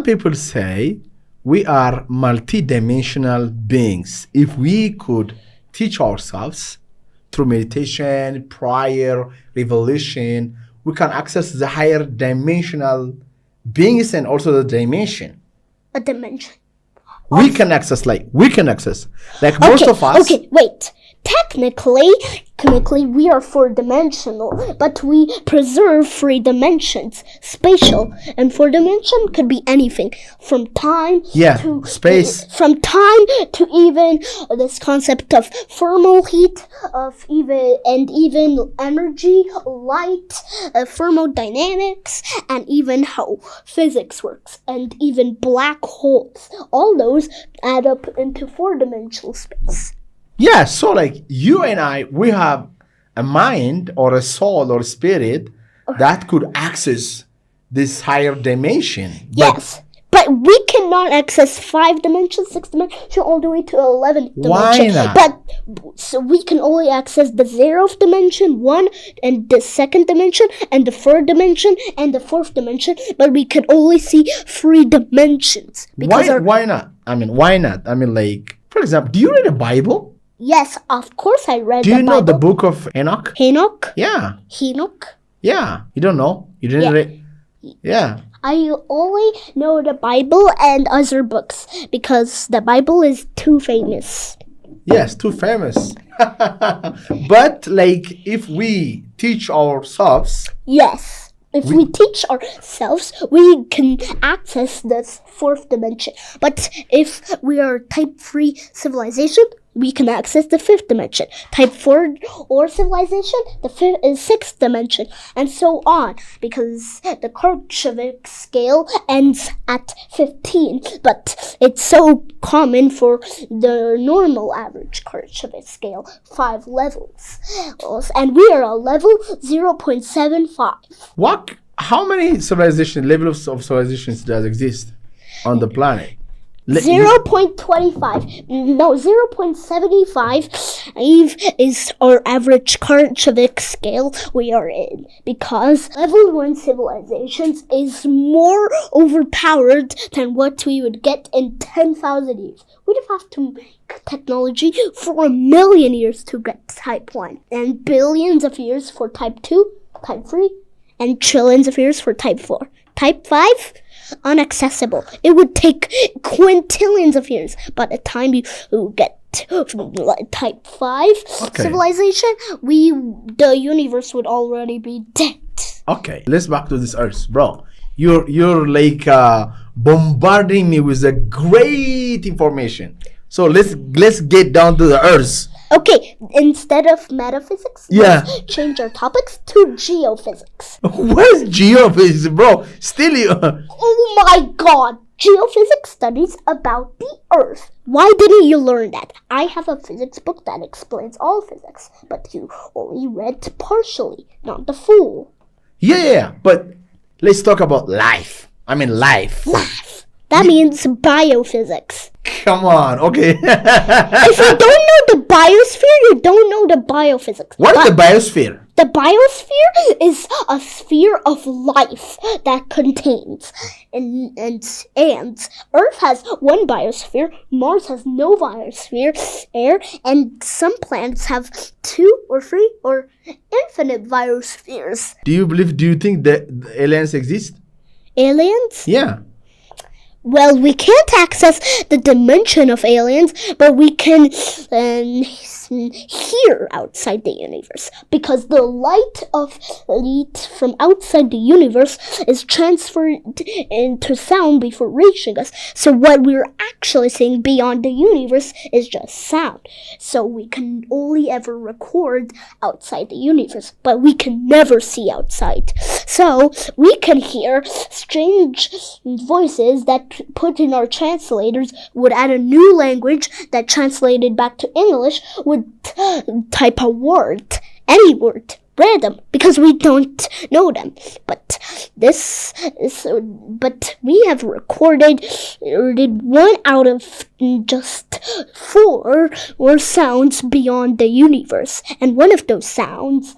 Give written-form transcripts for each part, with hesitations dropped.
people say we are multidimensional beings. If we could teach ourselves through meditation, prayer, revelation, we can access the higher dimensional beings and also the dimension. A dimension. We can access like most of us. Okay, wait. Technically, we are four-dimensional, but we preserve three dimensions. Spatial and four-dimension could be anything from time to space. From time to even this concept of thermal heat, of even energy, light, thermodynamics, and even how physics works, and even black holes. All those add up into four-dimensional space. Yeah, so like you and I, we have a mind or a soul or spirit that could access this higher dimension. Yes, but we cannot access 5 dimensions, 6 dimensions, all the way to 11 dimension. Why not? But so we can only access the 0th dimension, 1, and the 2nd dimension, and the 3rd dimension, and the 4th dimension, but we can only see 3 dimensions. Why not? Why not? Like, for example, do you read the Bible? Yes, of course I read the Bible. Do you know the book of Enoch? Enoch? Yeah. Enoch? Yeah. You don't know? You didn't read? Yeah. I only know the Bible and other books because the Bible is too famous. Yes, too famous. But like if we teach ourselves. Yes. If we teach ourselves, we can access this 4th dimension. But if we are type 3 civilization, we can access the 5th dimension. Type 4 or civilization, the 6th dimension, and so on. Because the Kirchhoff scale ends at 15, but it's so common for the normal average Kirchhoff scale, 5 levels. And we are on level 0.75. How many levels of civilizations does exist on the planet? 0.25. No, 0.75 is our average Kirchhoff scale we are in. Because level 1 civilizations is more overpowered than what we would get in 10,000 years. We'd have to make technology for 1 million years to get type 1. And billions of years for type 2, type 3, and trillions of years for type 4. Type 5? Inaccessible. It would take quintillions of years. By the time you get type 5 civilization, the universe would already be dead. Okay, let's back to this Earth, bro. You're like bombarding me with a great information. So let's get down to the Earth. Okay, instead of metaphysics, let's change our topics to geophysics. What is geophysics, bro? Oh my god! Geophysics studies about the Earth. Why didn't you learn that? I have a physics book that explains all physics, but you only read partially, not the full. Yeah, but let's talk about life. Life. That means biophysics. Come on, okay. If you don't know the biosphere, you don't know the biophysics. What is the biosphere? The biosphere is a sphere of life that contains and Earth has one biosphere, Mars has no biosphere, air, and some planets have 2 or 3 or infinite biospheres. Do you think that aliens exist? Aliens? Yeah. Well, we can't access the dimension of aliens, but we can hear outside the universe, because the light from outside the universe is transferred into sound before reaching us. So what we're actually seeing beyond the universe is just sound. So we can only ever record outside the universe, but we can never see outside. So we can hear strange voices that put in our translators would add a new language that translated back to English would type a word, any word, random, because we don't know them. But we have recorded 1 out of just 4 were sounds beyond the universe, and one of those sounds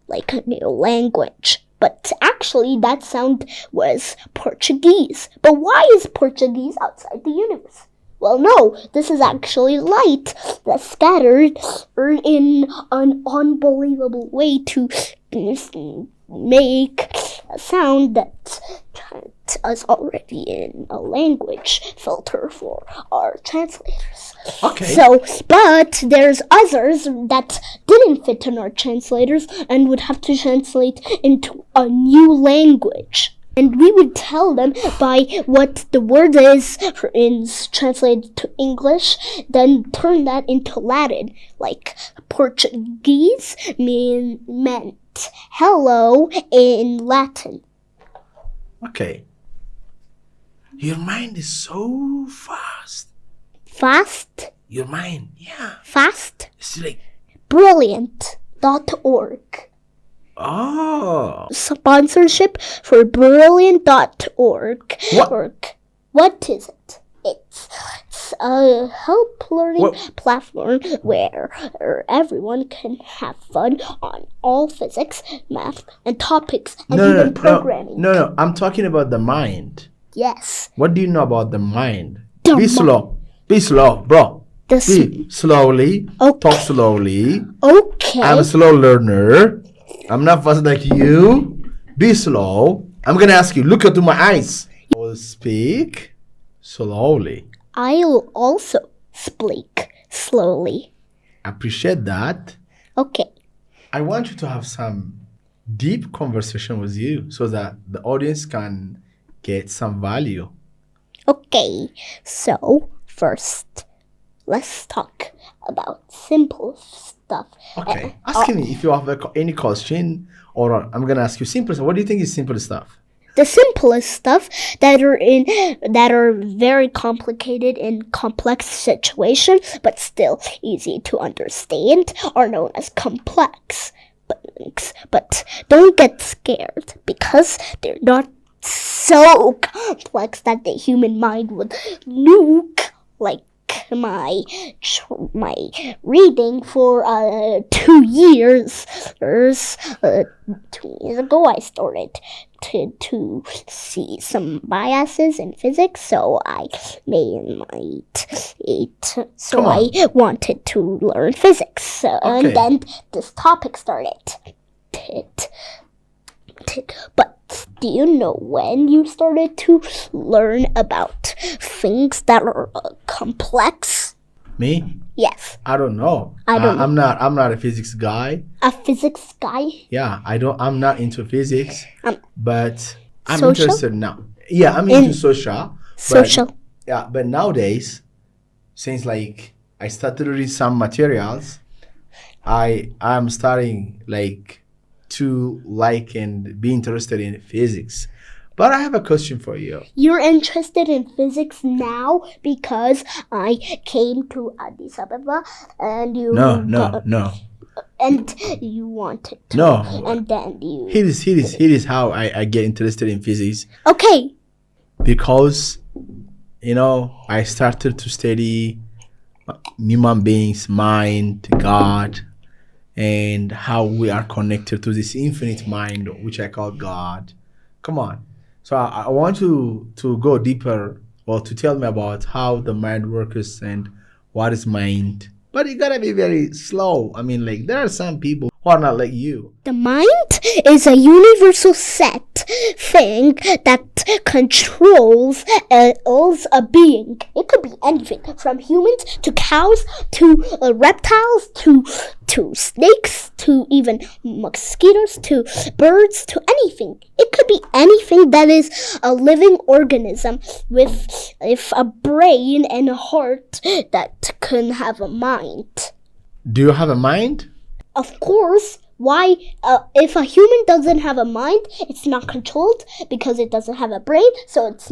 like a new language. But actually, that sound was Portuguese. But why is Portuguese outside the universe? Well, no, this is actually light that's scattered in an unbelievable way to make a sound that is already in a language filter for our translators. Okay. So, but there's others that didn't fit in our translators and would have to translate into a new language. And we would tell them by what the word is translated to English, then turn that into Latin. Like Portuguese meant hello in Latin. Okay. Your mind is so fast. Fast? Your mind, yeah. Fast? It's like, Brilliant.org. oh. Sponsorship for Brilliant.org. What is it? It's a help learning platform where everyone can have fun on all physics, math, and topics, and even programming. No, I'm talking about the mind. Yes. What do you know about the mind? Be slow, bro. Be slowly. Okay. Talk slowly. Okay. I'm a slow learner. I'm not fast like you. Be slow. I'm gonna ask you, look into my eyes. Speak slowly. I'll also speak slowly. Appreciate that. Okay. I want you to have some deep conversation with you so that the audience can get some value. Okay. So, first, let's talk about simple stuff. Okay. Ask me if you have any question, or I'm gonna ask you simple stuff. What do you think is simple stuff? The simplest stuff that are very complicated in complex situations, but still easy to understand, are known as complex. But don't get scared, because they're not so complex that the human mind would nuke, like my reading for 2 years. 2 years ago, I started to see some biases in physics, so I wanted to learn physics, and then this topic started. But do you know when you started to learn about things that are complex? Me? Yes. I don't know. I'm not a physics guy. A physics guy? Yeah, I'm not into physics, but I'm social? interested now. Yeah, I'm into social. But nowadays, since like I started reading some materials, I'm starting like to like and be interested in physics. But I have a question for you. You're interested in physics now because I came to Addis Ababa and you... No. And you wanted to. No. And then you... Here is how I get interested in physics. Okay. Because, I started to study human beings' mind, God, and how we are connected to this infinite mind, which I call God. Come on. So I want you to go deeper, or to tell me about how the mind works and what is mind. But you gotta be very slow. I mean, like, there are some people who are not like you. The mind is a universal set thing that controls a being. It could be anything, from humans to cows to reptiles to snakes to even mosquitoes to birds to anything. It could be anything that is a living organism with a brain and a heart that can have a mind. Do you have a mind? Of course. Why? If a human doesn't have a mind, it's not controlled because it doesn't have a brain, so it's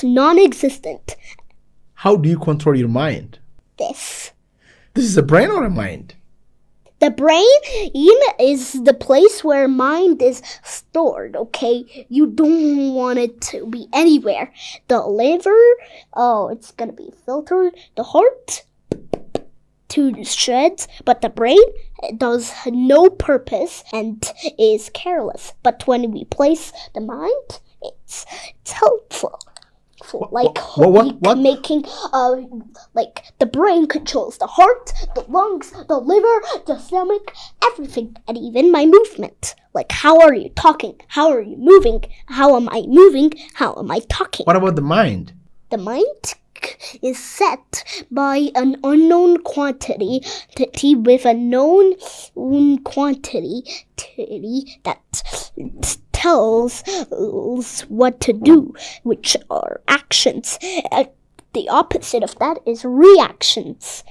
non-existent. How do you control your mind? This is a brain or a mind? The brain is the place where mind is stored, okay? You don't want it to be anywhere. The liver, it's gonna be filtered. The heart, to shreds, but the brain does no purpose and is careless. But when we place the mind, it's helpful. What? Making like the brain controls the heart, the lungs, the liver, the stomach, everything, and even my movement. Like, how are you talking? How are you moving? How am I moving? How am I talking? What about the mind? The mind is set by an unknown quantity with a known quantity that tells what to do, which are actions. The opposite of that is reactions.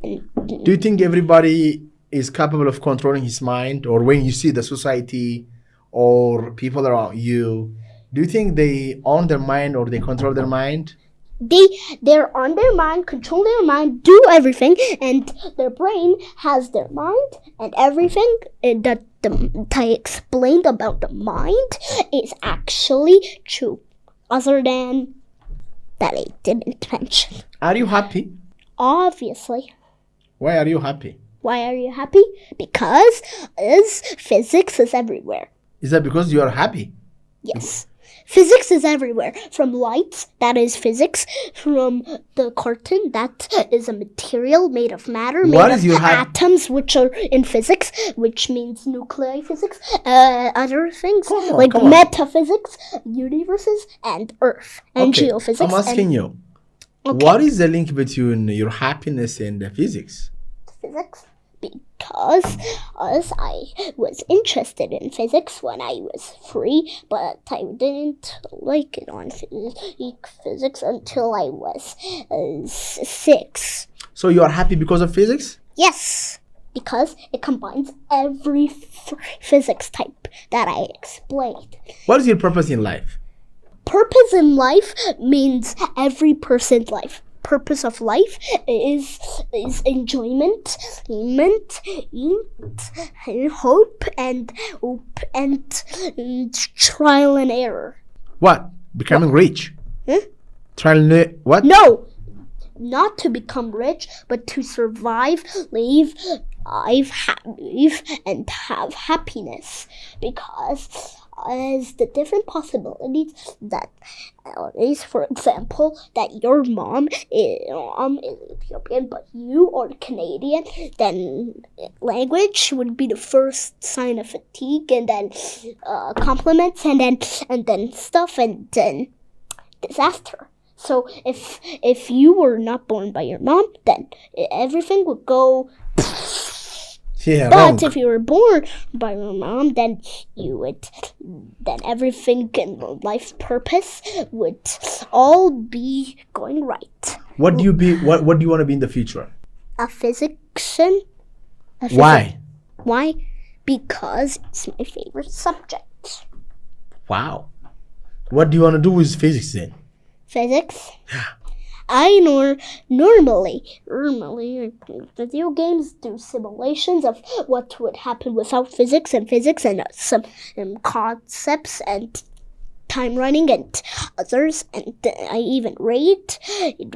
Do you think everybody is capable of controlling his mind? Or when you see the society or people around you, do you think they own their mind or they control their mind? They're on their mind, control their mind, do everything, and their brain has their mind, and everything that I explained about the mind is actually true, other than that I didn't mention. Are you happy? Obviously. Why are you happy? Why are you happy? Because physics is everywhere. Is that because you are happy? Yes. Physics is everywhere. From lights, that is physics. From the curtain, that is a material made of matter, made of atoms, which are in physics, which means nuclei physics. Other things like metaphysics, universes, and Earth, and geophysics. I'm asking you, what is the link between your happiness and the physics? Physics? Because I was interested in physics when I was 3, but I didn't like it on physics until I was 6. So you are happy because of physics? Yes, because it combines every physics type that I explained. What is your purpose in life? Purpose in life means every person's life. Purpose of life is enjoyment, hope, and trial and error. What? Becoming rich? Trial and what? No, not to become rich, but to survive, live, and have happiness. Because as the different possibilities that is, for example, that your mom is Ethiopian but you are Canadian, then language would be the first sign of fatigue, and then compliments, and then stuff, and then disaster. So if you were not born by your mom, then everything would go. Yeah, but wrong. if you were born by your mom, then everything in life purpose would all be going right. What do you want to be in the future? A physician. Why? Why? Because it's my favorite subject. Wow. What do you want to do with physics then? Physics? I normally video games do simulations of what would happen without physics and some concepts and time running and others, and I even read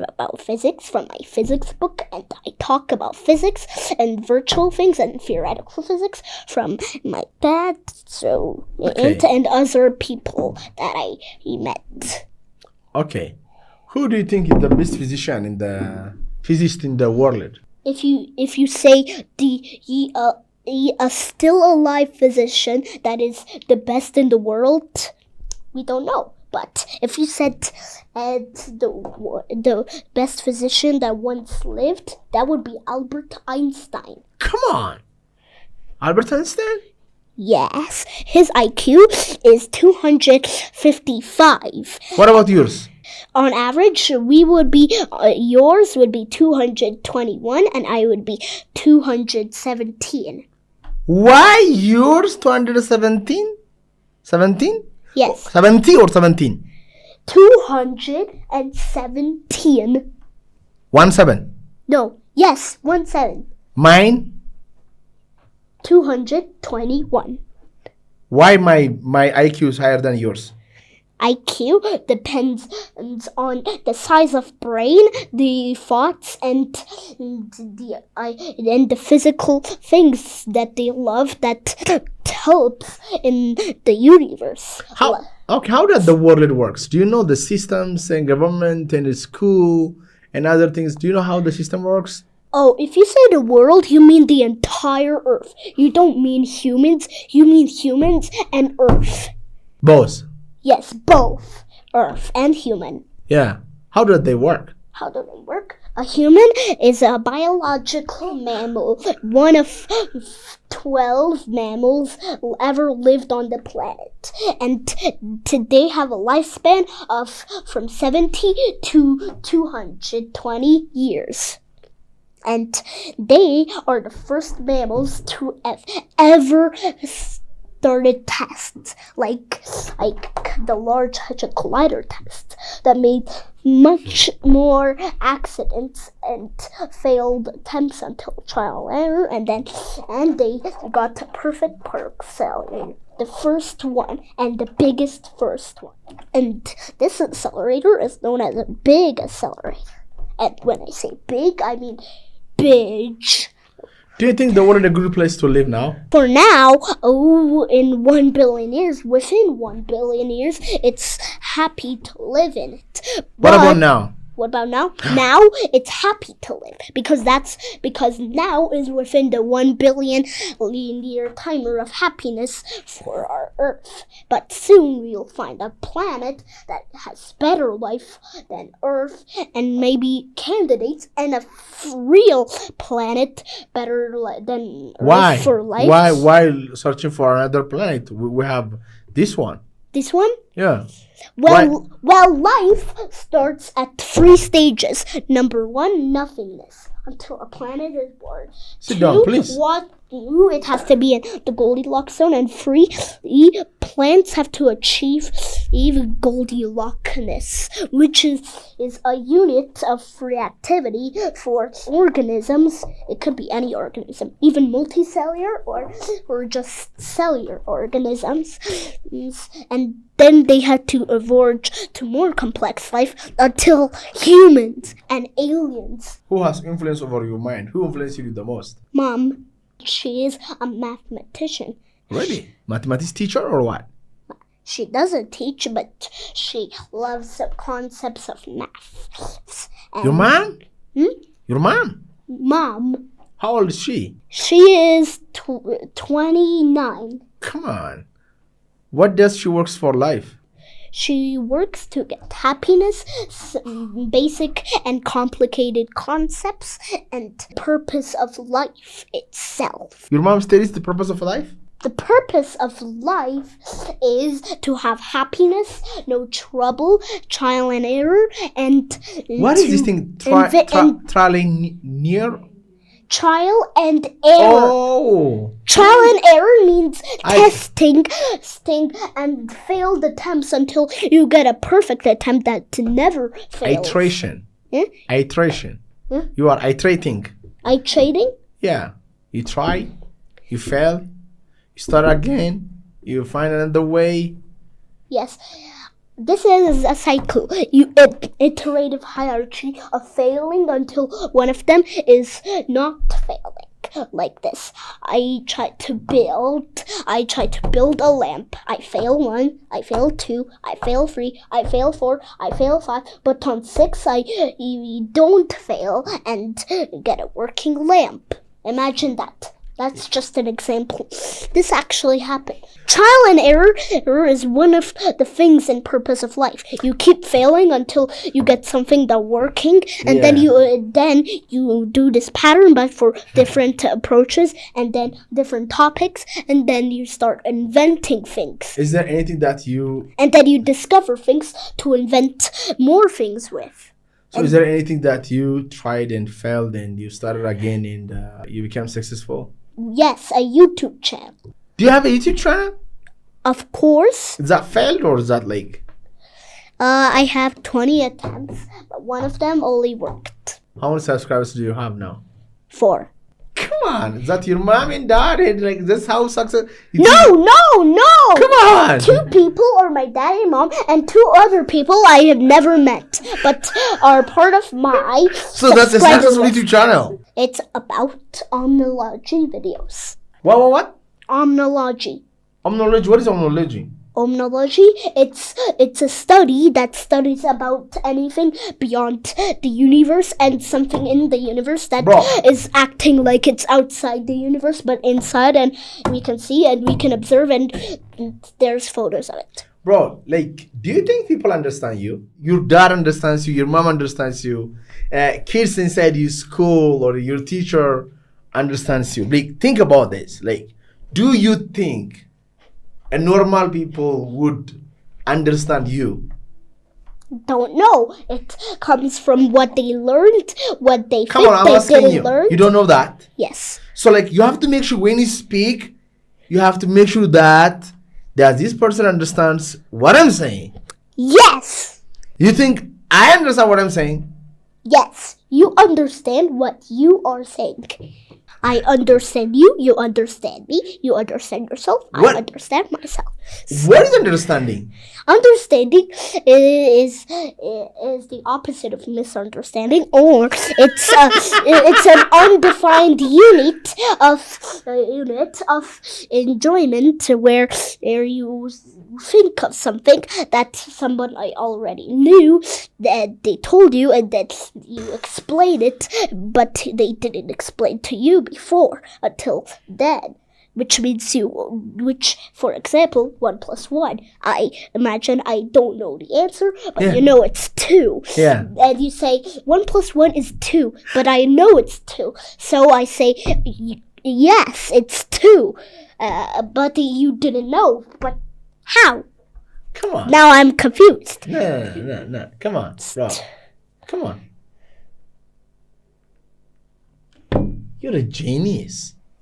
about physics from my physics book, and I talk about physics and virtual things and theoretical physics from my dad, and other people that I met. Okay. Who do you think is the best physician in the physicist in the world? If you say a still alive physician that is the best in the world, we don't know. But if you said the best physician that once lived, that would be Albert Einstein. Come on, Albert Einstein? Yes, his IQ is 255. What about yours? On average, we would be yours would be 221, and I would be 217. Why yours 217? 17? Yes. 70 or 17? 217. 17? No. Yes, 17. Mine? 221. Why my IQ is higher than yours? IQ depends on the size of brain, the thoughts, and the physical things that they love that helps in the universe. How does the world works? Do you know the systems and government and the school and other things? Do you know how the system works? Oh, if you say the world, you mean the entire Earth. You don't mean humans. You mean humans and Earth. Both. Yes, both Earth and human. Yeah. How do they work? How do they work? A human is a biological mammal, one of 12 mammals ever lived on the planet. And they have a lifespan of from 70 to 220 years. And they are the first mammals to have ever started tests like the Large Hadron Collider test that made much more accidents and failed attempts until trial and error, and they got a perfect particle accelerator, the first one and the biggest first one. And this accelerator is known as a big accelerator. And when I say big, I mean big. Do you think the world is a good place to live now? For now, in 1 billion years, within 1 billion years, it's happy to live in it. What about now? What about now? Now it's happy to live because now is within the 1 billion year timer of happiness for our Earth. But soon we'll find a planet that has better life than Earth, and maybe candidates, and a real planet better than Earth for life. Why searching for another planet? We have this one. This one? Yeah. Well, life starts at 3 stages. Number 1, nothingness, until a planet is born. Sit down, please. It has to be in the Goldilocks zone. And 3, plants have to achieve Goldilockness, which is a unit of reactivity for organisms. It could be any organism, even multicellular or just cellular organisms. And then they had to evolve to more complex life until humans and aliens. Who has influence over your mind? Who influences you the most? Mom, she is a mathematician. Really? Mathematics teacher or what? She doesn't teach, but she loves the concepts of math. Your mom? Your mom? Mom. How old is she? She is 29. Come on. What does she work for life? She works to get happiness, basic and complicated concepts, and purpose of life itself. Your mom studies the purpose of life? The purpose of life is to have happiness, no trouble, trial and error, and what is this thing? Trial and error. Oh. Trial and error means testing and failed attempts until you get a perfect attempt that never fails. Iteration. Iteration. Hmm? You are iterating. Iterating? Yeah. You try, you fail, you start again, you find another way. Yes. This is a cycle, iterative hierarchy of failing until one of them is not failing. Like this. I try to build a lamp. I fail 1, I fail 2, I fail 3, I fail 4, I fail 5, but on 6 I don't fail and get a working lamp. Imagine that. That's just an example. This actually happened. Trial and error is one of the things and purpose of life. You keep failing until you get something that's working, and then you do this pattern, but for different approaches, and then different topics, and then you start inventing things. Is there anything that you... And then you discover things to invent more things with. So is there anything that you tried and failed and you started again and you became successful? Yes, a YouTube channel. Do you have a YouTube channel? Of course. Is that failed or is that like? I have 20 attempts, but one of them only worked. How many subscribers do you have now? 4. Come on. Is that your mom and dad? And like this how success? No. Come on. 2 people are my dad and mom, and 2 other people I have never met, but are part of my So that's a subscriber successful list. YouTube channel. It's about omnology videos. What? Omnology. Omnology. What is omnology? Omnology, it's a study that studies about anything beyond the universe and something in the universe that is acting like it's outside the universe but inside, and we can see and we can observe, and there's photos of it. Bro, like, do you think people understand you? Your dad understands you, your mom understands you, kids inside your school or your teacher understands you. Like, think about this. Like, do you think a normal people would understand you? Don't know. It comes from what they learned, what they Come think on, I'm they asking didn't you. learn. You don't know that? Yes. So, like, you have to make sure when you speak, you have to make sure that this person understands what I'm saying. Yes. You think I understand what I'm saying? Yes. You understand what you are saying. I understand you, you understand me, you understand yourself, What? I understand myself. What is understanding? Understanding is the opposite of misunderstanding, or it's an undefined unit of enjoyment where you think of something that someone I already knew, that they told you and that you explain it, but they didn't explain to you before until then. Which means for example, 1 + 1. I imagine I don't know the answer, but you know it's 2. Yeah. And you say 1 + 1 is 2, but I know it's 2. So I say, yes, it's 2. But you didn't know. But how? Come on. Now I'm confused. No. Come on, bro. Come on. You're a genius.